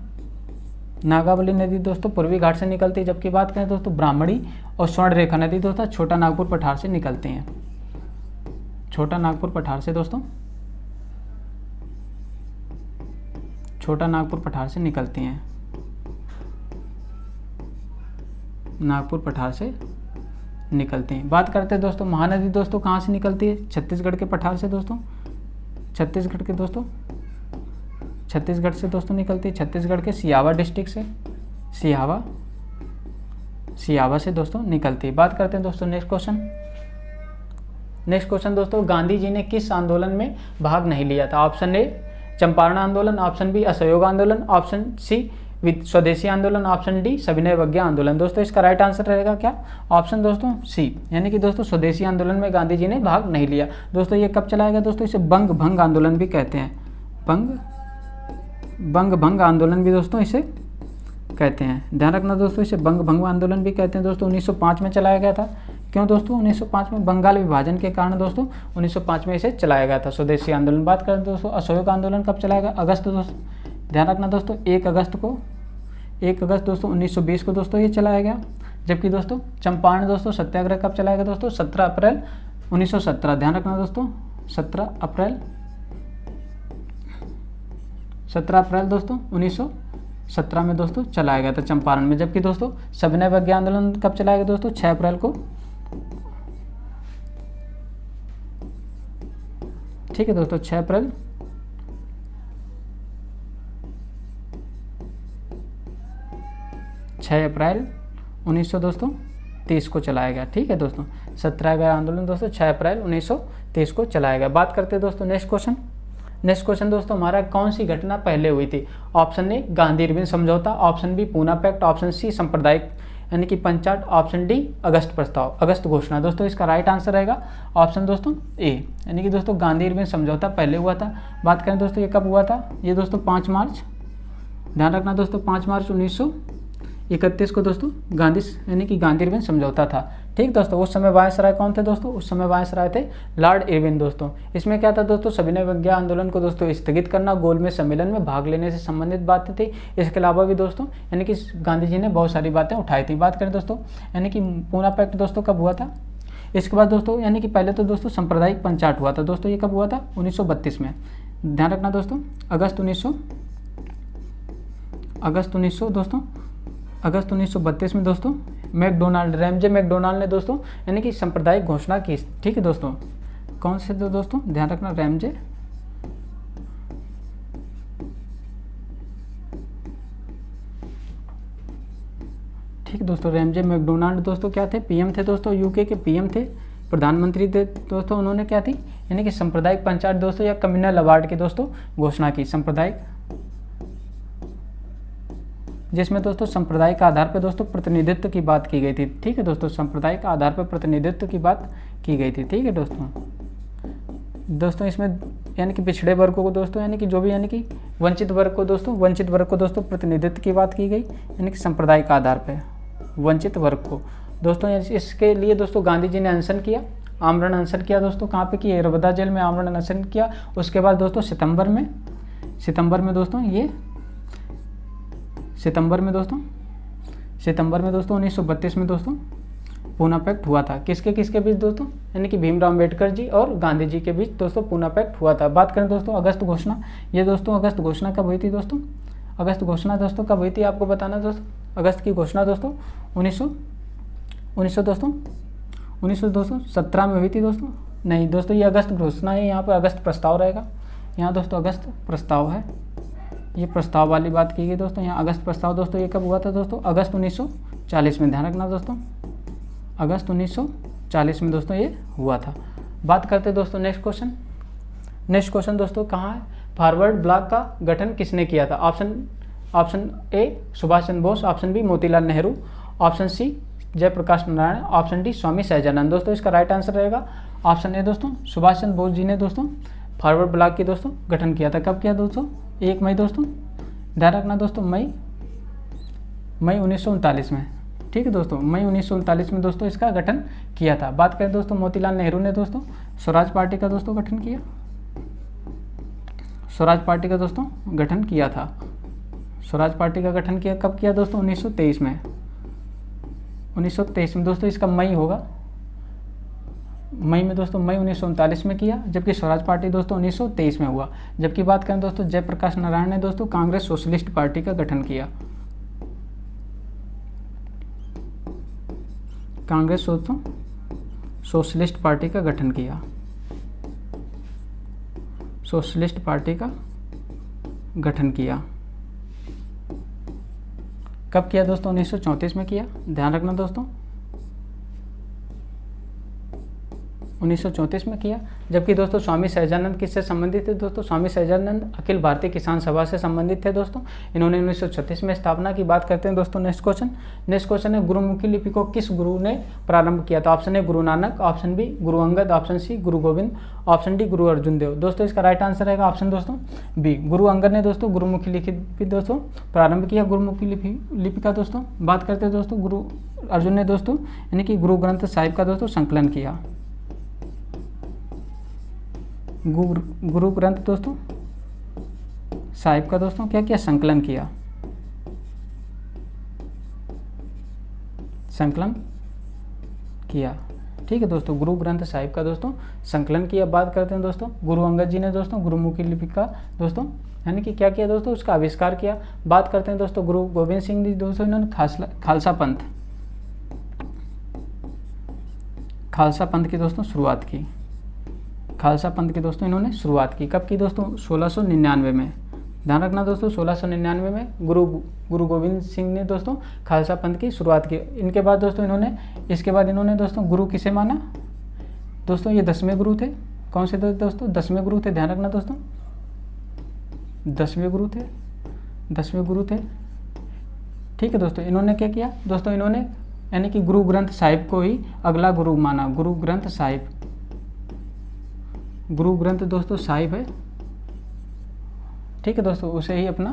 नागावली नदी दोस्तों पूर्वी घाट से निकलती है। जबकि बात करें दोस्तों ब्राह्मणी और स्वर्णरेखा नदी दोस्तों छोटा नागपुर पठार से निकलती हैं, छोटा नागपुर पठार से दोस्तों, छोटा नागपुर पठार से निकलती हैं, नागपुर पठार से निकलती हैं। बात करते हैं दोस्तों महानदी दोस्तों कहाँ से निकलती है, छत्तीसगढ़ के पठार से दोस्तों, छत्तीसगढ़ से दोस्तों निकलती है, छत्तीसगढ़ के सियावा डिस्ट्रिक्ट से, सियावा से दोस्तों निकलती है। बात करते हैं दोस्तों नेक्स्ट क्वेश्चन दोस्तों, गांधी जी ने किस आंदोलन में भाग नहीं लिया था। ऑप्शन ए चंपारण आंदोलन, ऑप्शन बी असहयोग आंदोलन, ऑप्शन सी स्वदेशी आंदोलन, ऑप्शन डी सविनय अवज्ञा आंदोलन। दोस्तों इसका राइट आंसर रहेगा क्या, ऑप्शन दोस्तों सी, यानी कि दोस्तों स्वदेशी आंदोलन में गांधी जी ने भाग नहीं लिया। दोस्तों ये कब चलाया गया दोस्तों, इसे बंग भंग आंदोलन भी कहते हैं, बंग भंग आंदोलन भी दोस्तों इसे कहते हैं, ध्यान रखना दोस्तों, इसे बंग भंग आंदोलन भी कहते हैं। दोस्तों 1905 में चलाया गया था। क्यों दोस्तों 1905 में, बंगाल विभाजन के कारण दोस्तों 1905 में इसे चलाया गया था स्वदेशी आंदोलन। बात करें दोस्तों असहयोग आंदोलन कब चलाया गया, अगस्त दोस्तों, ध्यान रखना दोस्तों 1 अगस्त दोस्तों 1920 को दोस्तों ये चलाया गया। जबकि दोस्तों चंपारण दोस्तों सत्याग्रह कब चलाया गया दोस्तों, 17 अप्रैल 1917, ध्यान रखना दोस्तों 17 अप्रैल दोस्तों 1917 में दोस्तों चलाया गया था चंपारण में। जबकि दोस्तों सविनय अवज्ञा आंदोलन कब चलाया गया दोस्तों, 6 अप्रैल को, ठीक है दोस्तों 6 अप्रैल 1930 को चलाया गया। ठीक है दोस्तों, सत्याग्रह आंदोलन दोस्तों 6 अप्रैल 1930 को चलाया गया। बात करते हैं दोस्तों नेक्स्ट क्वेश्चन दोस्तों हमारा, कौन सी घटना पहले हुई थी। ऑप्शन ए गांधी इरविन समझौता, option B Poona pact, option C सांप्रदायिक यानी कि पंचाट, ऑप्शन डी अगस्त प्रस्ताव, अगस्त घोषणा। दोस्तों इसका राइट आंसर रहेगा ऑप्शन दोस्तों ए, यानी कि दोस्तों गांधी इरविन समझौता पहले हुआ था। बात करें दोस्तों ये कब हुआ था, ये दोस्तों 5 मार्च, ध्यान रखना दोस्तों 5 मार्च 1931 को दोस्तों गांधी यानी कि गांधी इरविन समझौता था। ठीक दोस्तों, उस समय वायसराय कौन थे दोस्तों, उस समय वायसराय थे लॉर्ड इरविन। दोस्तों इसमें क्या था दोस्तों, सविनय अवज्ञा आंदोलन को दोस्तों स्थगित करना, गोलमेज सम्मेलन में भाग लेने से संबंधित बातें थी। इसके अलावा भी दोस्तों यानी कि गांधी जी ने बहुत सारी बातें उठाई थी। बात करें दोस्तों यानी कि पूना पैक्ट दोस्तों कब हुआ था, इसके बाद दोस्तों यानी कि पहले तो दोस्तों सांप्रदायिक पंचाट हुआ था दोस्तों, ये कब हुआ था 1932 में, ध्यान रखना दोस्तों अगस्त 1932 में दोस्तों रैमजे मैकडोनाल्ड ने दोस्तों यानी कि सांप्रदायिक घोषणा की। ठीक है दोस्तों, कौन से दोस्तों ध्यान रखना, रैमजे ठीक दोस्तों, रैमजे मैकडोनाल्ड दोस्तों क्या थे, पीएम थे दोस्तों, यूके के पीएम थे, प्रधानमंत्री थे दोस्तों। उन्होंने क्या थी यानी कि सांप्रदायिक पंचायत दोस्तों या कम्युनल अवार्ड की दोस्तों घोषणा की, सांप्रदायिक, जिसमें दोस्तों सांप्रदायिक आधार पर दोस्तों प्रतिनिधित्व की बात की गई थी। ठीक है दोस्तों, सांप्रदायिक आधार पर प्रतिनिधित्व की बात की गई थी। ठीक है दोस्तों इसमें यानी कि पिछड़े वर्गों को दोस्तों यानी कि जो भी यानी कि वंचित वर्ग को दोस्तों प्रतिनिधित्व की बात की गई, यानी कि सांप्रदायिक आधार पर वंचित वर्ग को दोस्तों। इसके लिए दोस्तों गांधी जी ने अनशन किया, आमरण अनशन किया दोस्तों, कहाँ पे किया, यरवदा जेल में आमरण अनशन किया। उसके बाद दोस्तों सितंबर में दोस्तों 1932 में दोस्तों पूना पैक्ट हुआ था। किसके बीच दोस्तों, यानी कि भीमराव अम्बेडकर जी और गांधी जी के बीच दोस्तों पूना पैक्ट हुआ था। बात करें दोस्तों अगस्त घोषणा, ये दोस्तों अगस्त घोषणा कब हुई थी दोस्तों, अगस्त घोषणा दोस्तों कब हुई थी आपको बताना दोस्तों। अगस्त की घोषणा दोस्तों 1917 में हुई थी दोस्तों। नहीं दोस्तों, ये अगस्त घोषणा है, यहाँ पर अगस्त प्रस्ताव रहेगा, यहाँ दोस्तों अगस्त प्रस्ताव है, ये प्रस्ताव वाली बात की गई दोस्तों। यहाँ अगस्त प्रस्ताव दोस्तों ये कब हुआ था दोस्तों, अगस्त 1940 में, ध्यान रखना दोस्तों अगस्त 1940 में दोस्तों ये हुआ था। बात करते हैं दोस्तों नेक्स्ट क्वेश्चन दोस्तों कहाँ है, फॉरवर्ड ब्लॉक का गठन किसने किया था। Option option A Subhash Chandra Bose, option B Motilal Nehru, option C Jayaprakash Narayan, option D Swami Sahajanand. दोस्तों इसका राइट आंसर रहेगा ऑप्शन ए दोस्तों, सुभाष चंद्र बोस जी ने दोस्तों फॉरवर्ड ब्लॉक की दोस्तों गठन किया था। कब किया दोस्तों? 1 मई दोस्तों, ध्यान रखना दोस्तों, मई 1939 में। ठीक है दोस्तों, मई 1939 में दोस्तों इसका गठन किया था। बात करें दोस्तों मोतीलाल नेहरू ने दोस्तों स्वराज पार्टी का दोस्तों गठन किया, स्वराज पार्टी का दोस्तों गठन किया था। स्वराज पार्टी का गठन किया कब किया दोस्तों? 1923 में। 1923 में दोस्तों, इसका मई होगा, मई में दोस्तों, मई 1939 में किया, जबकि स्वराज पार्टी दोस्तों 1923 में हुआ। जबकि बात करें दोस्तों जयप्रकाश नारायण ने दोस्तों कांग्रेस सोशलिस्ट पार्टी का गठन किया, कांग्रेस दोस्तों सोशलिस्ट पार्टी का गठन किया, सोशलिस्ट पार्टी का गठन किया। कब किया दोस्तों? 1934 में किया, ध्यान रखना दोस्तों, 1934 में किया। जबकि दोस्तों स्वामी सहजानंद किससे संबंधित थे दोस्तों? स्वामी सहजानंद अखिल भारतीय किसान सभा से संबंधित थे दोस्तों। इन्होंने 1936 में स्थापना की। बात करते हैं दोस्तों नेक्स्ट क्वेश्चन है गुरुमुखी लिपि को किस गुरु ने प्रारंभ किया था? Option A Guru Nanak, option B Guru Angad, option C Guru Govind, option D गुरु अर्जुन देव। दोस्तों इसका राइट आंसर रहेगा ऑप्शन दोस्तों बी, गुरु अंगद ने दोस्तों गुरुमुखी लिपि दोस्तों प्रारंभ किया, गुरुमुखी लिपि का दोस्तों। बात करते हैं दोस्तों गुरु अर्जुन ने दोस्तों यानी कि गुरु ग्रंथ साहिब का दोस्तों संकलन किया, गुरु ग्रंथ दोस्तों साहिब का दोस्तों क्या किया? संकलन किया, संकलन किया। ठीक है दोस्तों, गुरु ग्रंथ साहिब का दोस्तों संकलन किया। बात करते हैं दोस्तों गुरु अंगद जी ने दोस्तों गुरुमुखी लिपि का दोस्तों यानी कि क्या किया दोस्तों? उसका आविष्कार किया। बात करते हैं दोस्तों गुरु गोविंद सिंह जी दोस्तों, इन्होंने खालसा पंथ की दोस्तों शुरुआत की, खालसा पंथ की दोस्तों इन्होंने शुरुआत की। कब की दोस्तों? 1699 में। ध्यान रखना दोस्तों 1699 में गुरु गोविंद सिंह ने दोस्तों खालसा पंथ की शुरुआत की। इनके बाद दोस्तों इसके बाद इन्होंने दोस्तों गुरु किसे माना दोस्तों? ये 10वें गुरु थे। कौन से थे दोस्तों? 10वें गुरु थे। ध्यान रखना दोस्तों 10वें गुरु थे, 10वें गुरु थे। ठीक है दोस्तों, इन्होंने क्या किया दोस्तों? इन्होंने यानी कि गुरु ग्रंथ साहिब को ही अगला गुरु माना, गुरु ग्रंथ साहिब, गुरु ग्रंथ दोस्तों साहिब है। ठीक है दोस्तों, उसे ही अपना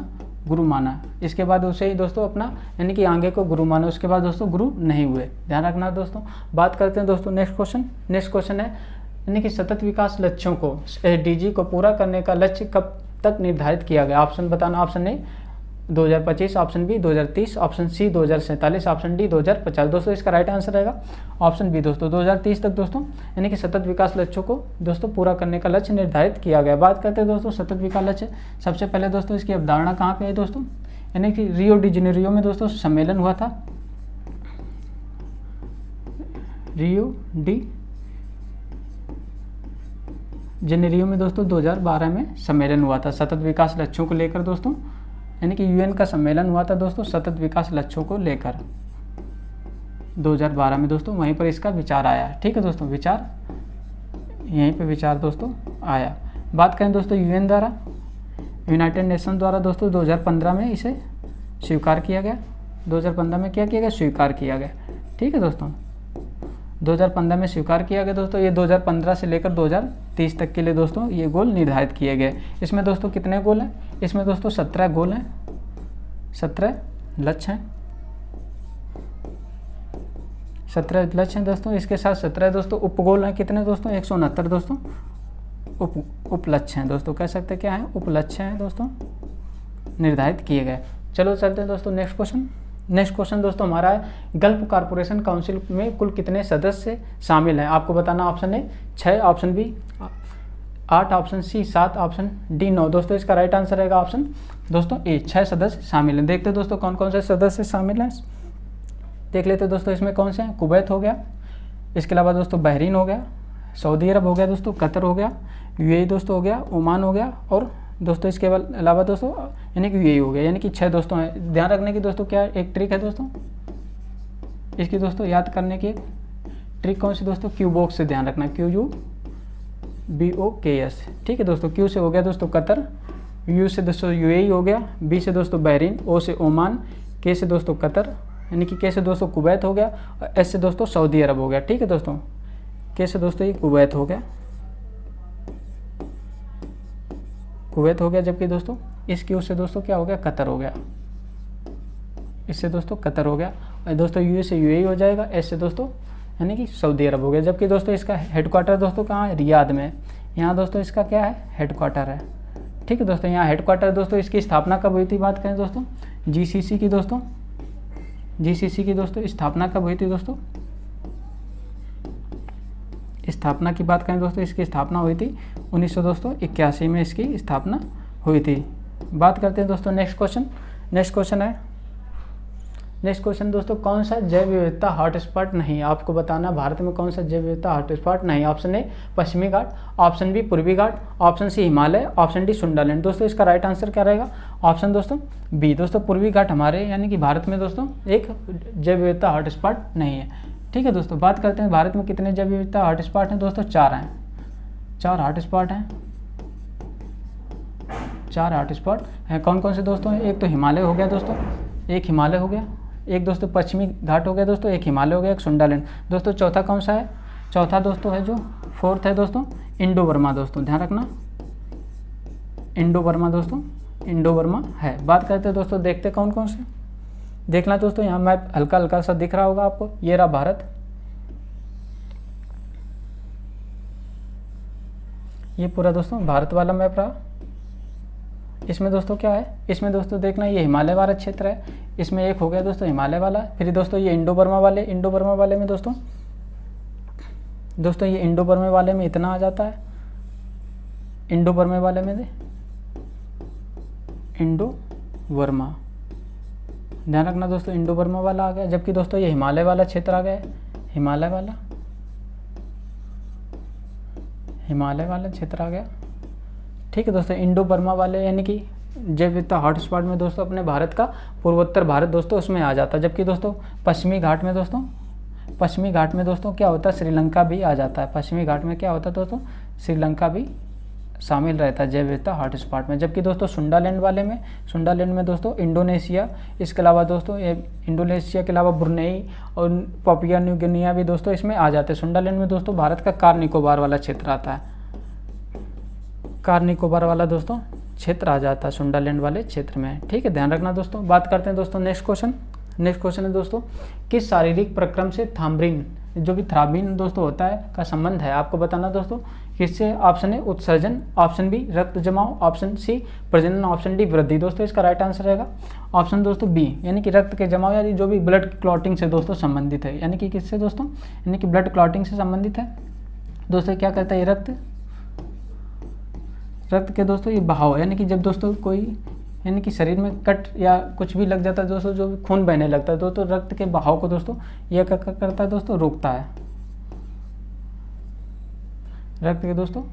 गुरु माना। इसके बाद उसे ही दोस्तों अपना यानी कि आगे को गुरु माना। उसके बाद दोस्तों गुरु नहीं हुए। ध्यान रखना दोस्तों। बात करते हैं दोस्तों नेक्स्ट क्वेश्चन है यानी कि सतत विकास लक्ष्यों को SDG को पूरा करने का लक्ष्य कब तक निर्धारित किया गया? ऑप्शन बताना। Option A 2025, option B 2030, option C 2047, option D 2050। दोस्तों इसका राइट आंसर रहेगा ऑप्शन बी दोस्तों 2030 तक दोस्तों यानी कि सतत विकास लक्ष्यों को दोस्तों पूरा करने का लक्ष्य निर्धारित किया गया। बात करते हैं दोस्तों सतत विकास लक्ष्य। सबसे पहले दोस्तों इसकी अवधारणा कहाँ पे है दोस्तों? यानी कि रियो डी जेनेरियो में दोस्तों सम्मेलन हुआ था, रियो डी जेनेरियो में दोस्तों 2012 में सम्मेलन हुआ था सतत विकास लक्ष्यों को लेकर दोस्तों, यानी कि UN का सम्मेलन हुआ था दोस्तों सतत विकास लक्ष्यों को लेकर 2012 में दोस्तों। वहीं पर इसका विचार आया। ठीक है दोस्तों, विचार यहीं पे विचार दोस्तों आया। बात करें दोस्तों UN द्वारा, यूनाइटेड नेशन द्वारा दोस्तों 2015 में इसे स्वीकार किया गया। 2015 में क्या किया गया? स्वीकार किया गया। ठीक है दोस्तों, 2015 में स्वीकार किया गया दोस्तों। ये 2015 से लेकर 2030 तक के लिए दोस्तों ये गोल निर्धारित किए गए। इसमें दोस्तों कितने गोल हैं? इसमें दोस्तों 17 गोल हैं, 17 लक्ष्य हैं, 17 लक्ष्य हैं दोस्तों। इसके साथ 17 दोस्तों उपगोल हैं। कितने दोस्तों? 169 दोस्तों उप लक्ष्य हैं दोस्तों। कह सकते क्या हैं? उपलक्ष्य हैं दोस्तों निर्धारित किए गए। चलो चलते हैं दोस्तों नेक्स्ट क्वेश्चन दोस्तों हमारा है गल्फ कॉरपोरेशन काउंसिल में कुल कितने सदस्य शामिल हैं? आपको बताना। Option A 6, option B 8, option C 7, option D 9। दोस्तों इसका राइट आंसर रहेगा ऑप्शन दोस्तों ए 6 सदस्य शामिल हैं। देखते हैं दोस्तों कौन कौन से सदस्य शामिल हैं, देख लेते हैं दोस्तों। इसमें कौन से हैं? कुवैत हो गया, इसके अलावा दोस्तों बहरीन हो गया, सऊदी अरब हो गया दोस्तों, कतर हो गया, UAE दोस्तों हो गया, ओमान हो गया और दोस्तों इसके अलावा दोस्तों यानी कि UAE हो गया। यानी कि 6 दोस्तों हैं। ध्यान रखने की दोस्तों क्या एक ट्रिक है दोस्तों, इसकी दोस्तों याद करने की एक ट्रिक कौन सी दोस्तों? क्यू बॉक्स से ध्यान रखना, QUBOKS। ठीक है दोस्तों, क्यू से हो गया दोस्तों कतर, यू से दोस्तों यूएई हो गया, बी से दोस्तों बहरीन, ओ से ओमान, के से दोस्तों कतर, यानी कि के से दोस्तों कुवैत हो गया, और एस से दोस्तों सऊदी अरब हो गया। ठीक है दोस्तों, के से दोस्तों ये कुवैत हो गया, कुवैत हो गया। जबकि दोस्तों इस क्यू से दोस्तों क्या हो गया, कतर हो गया, इससे दोस्तों कतर हो गया। और दोस्तों यू से यूएई हो जाएगा, एस से दोस्तों यानी कि सऊदी अरब हो गया। जबकि दोस्तों इसका हेडक्वार्टर दोस्तों कहाँ है, रियाद में। यहाँ दोस्तों इसका क्या है, हेडक्वार्टर है। ठीक है दोस्तों, यहाँ हेडक्वार्टर दोस्तों इसकी स्थापना कब हुई थी, बात करें दोस्तों जीसीसी की दोस्तों, जीसीसी की दोस्तों स्थापना कब हुई थी दोस्तों, स्थापना की बात करें दोस्तों, इसकी स्थापना हुई थी 1981 में इसकी स्थापना हुई थी। बात करते हैं दोस्तों नेक्स्ट क्वेश्चन। नेक्स्ट क्वेश्चन दोस्तों, कौन सा जैव विविधता हॉटस्पॉट नहीं है, आपको बताना भारत में कौन सा जैव विविधता हॉटस्पॉट नहीं है। ऑप्शन ए पश्चिमी घाट, ऑप्शन बी पूर्वी घाट, option C Himalaya, option D Sundaland. दोस्तों इसका राइट आंसर क्या रहेगा, ऑप्शन दोस्तों बी। दोस्तों पूर्वी घाट हमारे यानी कि भारत में दोस्तों एक जैव विविधता हॉटस्पॉट नहीं है। ठीक है दोस्तों, बात करते हैं भारत में कितने जैव विविधता हॉटस्पॉट हैं दोस्तों, 4 हैं, 4 हॉटस्पॉट हैं, 4 हॉटस्पॉट हैं। कौन कौन से दोस्तों हैं, एक तो हिमालय हो गया दोस्तों, एक हिमालय हो गया, एक दोस्तों पश्चिमी घाट हो गया दोस्तों, एक हिमालय हो गया, एक सुंडालैंड। दोस्तों चौथा कौन सा है, चौथा दोस्तों है जो फोर्थ है दोस्तों इंडो बर्मा। दोस्तों ध्यान रखना, इंडो बर्मा दोस्तों, इंडो बर्मा है। बात करते हैं दोस्तों, देखते कौन कौन से, देखना दोस्तों यहाँ मैप हल्का हल्का सा दिख रहा होगा आपको, ये रहा भारत, ये पूरा दोस्तों भारत वाला मैप रहा। इसमें दोस्तों क्या है, इसमें दोस्तों देखना ये हिमालय वाला क्षेत्र है, इसमें एक हो गया दोस्तों हिमालय वाला। फिर दोस्तों ये इंडो बर्मा वाले, इंडो बर्मा वाले में दोस्तों ये इंडो बर्मा वाले में इतना आ जाता है, इंडो बर्मा वाले में इंडो बर्मा, ध्यान रखना दोस्तों इंडो बर्मा वाला आ गया। जबकि दोस्तों ये हिमालय वाला क्षेत्र आ गया, हिमालय वाला क्षेत्र आ गया। ठीक है दोस्तों, इंडो बर्मा वाले यानी कि जैव विविधता हॉटस्पॉट में दोस्तों अपने भारत का पूर्वोत्तर भारत दोस्तों उसमें आ जाता है। जबकि दोस्तों पश्चिमी घाट में दोस्तों क्या होता है, श्रीलंका भी आ जाता है। पश्चिमी घाट में क्या होता है दोस्तों, श्रीलंका भी शामिल रहता है जैव विविधता हॉटस्पॉट में। जबकि दोस्तों सुंडालैंड में दोस्तों इंडोनेशिया, इसके अलावा दोस्तों ये इंडोनेशिया के अलावा ब्रुनेई और पापुआ न्यू गिनिया भी दोस्तों इसमें आ जाते हैं। सुंडालैंड में दोस्तों भारत का कार निकोबार वाला क्षेत्र आता है, कार निकोबार वाला दोस्तों क्षेत्र आ जाता है सुंडालैंड वाले क्षेत्र में। ठीक है, ध्यान रखना दोस्तों। बात करते हैं दोस्तों नेक्स्ट क्वेश्चन है दोस्तों, किस शारीरिक प्रक्रम से थाम्बरीन जो भी थ्राबिन दोस्तों होता है का संबंध है, आपको बताना दोस्तों किससे। ऑप्शन ए उत्सर्जन, ऑप्शन बी रक्त जमाव, ऑप्शन सी प्रजनन, ऑप्शन डी वृद्धि। दोस्तों इसका राइट आंसर रहेगा ऑप्शन दोस्तों बी, यानी कि रक्त के जमाव यानी जो भी ब्लड क्लॉटिंग से दोस्तों संबंधित है। यानी कि किससे दोस्तों, यानी कि ब्लड क्लॉटिंग से संबंधित है। दोस्तों क्या करता है ये रक्त के दोस्तों ये बहाव, यानी कि जब दोस्तों कोई यानी कि शरीर में कट या कुछ भी लग जाता है दोस्तों, जो खून बहने लगता है दोस्तों, रक्त के बहाव को दोस्तों यह क्या करता है दोस्तों, रोकता है। रक्त के दोस्तों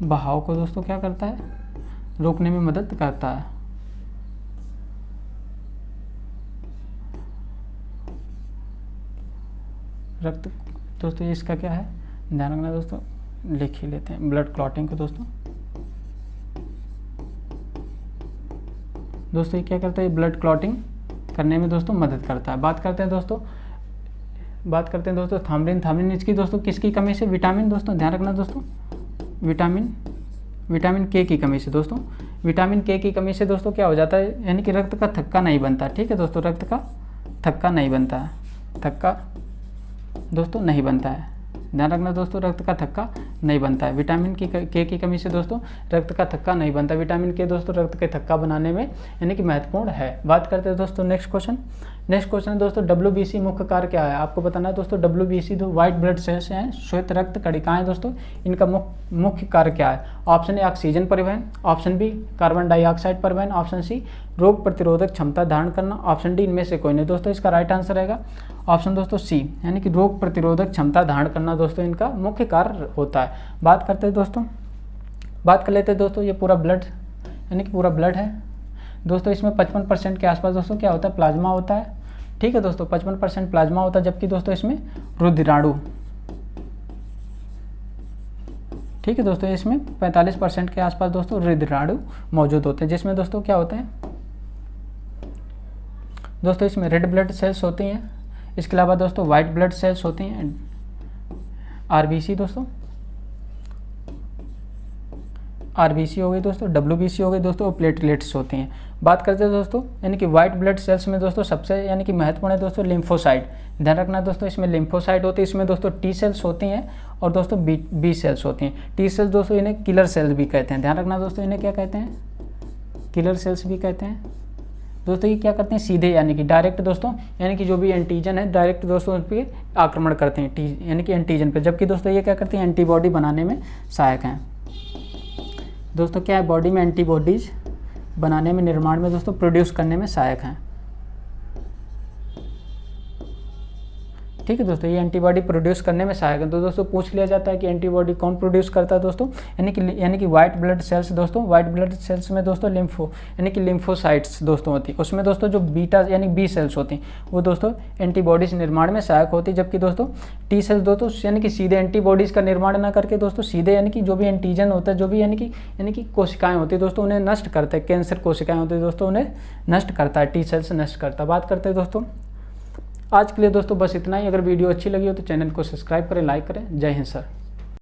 बहाव को दोस्तों क्या करता है, रोकने में मदद करता है। रक्त दोस्तों इसका क्या है, ध्यान रखना दोस्तों, लिख ही लेते हैं ब्लड क्लॉटिंग को दोस्तों ये क्या करता है, ब्लड क्लॉटिंग करने में दोस्तों मदद करता है। बात करते हैं दोस्तों थाम्बरीन इसकी दोस्तों किसकी कमी से, विटामिन दोस्तों, ध्यान रखना दोस्तों, विटामिन के की कमी से दोस्तों, विटामिन के की कमी से दोस्तों क्या हो जाता है, यानी कि रक्त का थक्का नहीं बनता। ठीक है दोस्तों, रक्त का थक्का नहीं बनता है, थक्का दोस्तों नहीं बनता है, ध्यान रखना दोस्तों, रक्त का थक्का नहीं बनता है। विटामिन के की कमी से दोस्तों रक्त का थक्का नहीं बनता। विटामिन के दोस्तों रक्त के थक्का बनाने में यानी कि महत्वपूर्ण है। बात करते हैं दोस्तों नेक्स्ट क्वेश्चन है दोस्तों, WBC मुख्य कार्य क्या है, आपको बताना है दोस्तों। WBC तो व्हाइट ब्लड सेल्स हैं, श्वेत रक्त कणिकाएं दोस्तों, इनका मुख्य कार्य क्या है। ऑप्शन ए ऑक्सीजन परिवहन, ऑप्शन बी कार्बन डाइऑक्साइड परिवहन, ऑप्शन सी रोग प्रतिरोधक क्षमता धारण करना, ऑप्शन डी इनमें से कोई नहीं। दोस्तों इसका राइट आंसर रहेगा ऑप्शन दोस्तों सी, यानी कि रोग प्रतिरोधक क्षमता धारण करना दोस्तों इनका मुख्य कार्य होता है। बात कर लेते हैं दोस्तों, ये पूरा ब्लड यानी कि पूरा ब्लड है दोस्तों, इसमें 55% के आसपास दोस्तों क्या होता है, प्लाज्मा होता है। ठीक है दोस्तों, 55% प्लाज्मा होता है, जबकि दोस्तों इसमें रुधिराणु ठीक है दोस्तों, इसमें 45% के आसपास दोस्तों हृदयाणु मौजूद होते हैं, जिसमें दोस्तों क्या होते हैं दोस्तों, इसमें रेड ब्लड सेल्स होती हैं। इसके अलावा दोस्तों वाइट ब्लड सेल्स होती हैं, आरबीसी दोस्तों, आरबीसी हो गई दोस्तों, डब्ल्यूबीसी हो गई दोस्तों, और प्लेटलेट्स होती हैं। बात करते हैं दोस्तों यानी कि वाइट ब्लड सेल्स में दोस्तों सबसे यानी कि महत्वपूर्ण है दोस्तों लिम्फोसाइट। ध्यान रखना दोस्तों, इसमें लिम्फोसाइट होती है, इसमें दोस्तों टी सेल्स होती हैं और दोस्तों बी सेल्स होती हैं। टी सेल्स दोस्तों इन्हें किलर सेल्स भी कहते हैं। ध्यान रखना दोस्तों, इन्हें क्या कहते हैं, किलर सेल्स भी कहते हैं। दोस्तों ये क्या करते हैं, सीधे यानी कि डायरेक्ट दोस्तों, यानी कि जो भी एंटीजन है डायरेक्ट दोस्तों उस पर आक्रमण करते हैं, यानी कि एंटीजन पे, जबकि दोस्तों ये क्या करते हैं, एंटीबॉडी बनाने में सहायक हैं। दोस्तों क्या है, बॉडी में एंटीबॉडीज बनाने में, निर्माण में दोस्तों, प्रोड्यूस करने में सहायक हैं। ठीक है दोस्तों, ये एंटीबॉडी प्रोड्यूस करने में सहायक है। तो दोस्तों पूछ लिया जाता है कि एंटीबॉडी कौन प्रोड्यूस करता है दोस्तों, यानी कि वाइट ब्लड सेल्स दोस्तों। वाइट ब्लड सेल्स में दोस्तों यानी कि लिम्फोसाइट्स दोस्तों होती है, उसमें दोस्तों जो बीटा यानी बी सेल्स होती हैं वो दोस्तों एंटीबॉडीज निर्माण में सहायक होती है, जबकि दोस्तों टी सेल्स दोस्तों यानी कि सीधे एंटीबॉडीज़ का निर्माण ना करके दोस्तों सीधे यानी कि जो भी एंटीजन होता है, जो भी यानी कि कोशिकाएँ होती है दोस्तों, उन्हें नष्ट करता है। कैंसर कोशिकाएँ होती है दोस्तों, उन्हें नष्ट करता है, टी सेल्स नष्ट करता है। बात करते हैं दोस्तों आज के लिए दोस्तों बस इतना ही। अगर वीडियो अच्छी लगी हो तो चैनल को सब्सक्राइब करें, लाइक करें। जय हिंद सर।